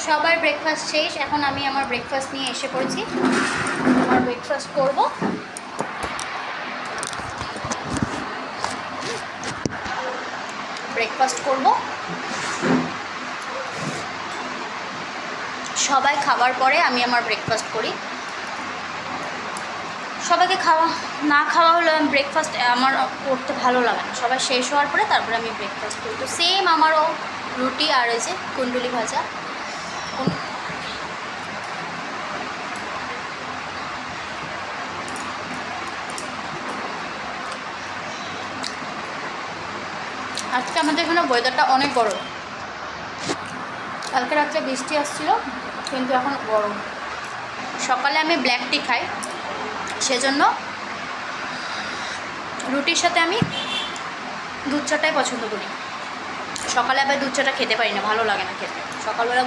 সবার ব্রেকফাস্ট শেষ, এখন আমি আমার ব্রেকফাস্ট নিয়ে এসে পড়েছি। আমার ব্রেকফাস্ট করব। সবাই খাবার পরে আমি আমার ব্রেকফাস্ট করি। সবাইকে না খাওয়া হলে ব্রেকফাস্ট আমার করতে ভালো লাগে না। সবাই শেষ হওয়ার পরে তারপরে আমি ব্রেকফাস্ট করি। তো সেম আমারও রুটি আর এই যে কুণ্ডুলি ভাজা। আজকে আমাদের এখানে ওয়েদারটা অনেক গরম। কালকে রাত্রে বৃষ্টি আসছিল, কিন্তু এখন গরম। সকালে আমি ব্ল্যাক টি খাই, সেজন্য রুটির সাথে আমি দুধ চাটাই পছন্দ করি। সকালে আবার দুধ চাটা খেতে পারি না, ভালো লাগে না খেতে। সকালবেলা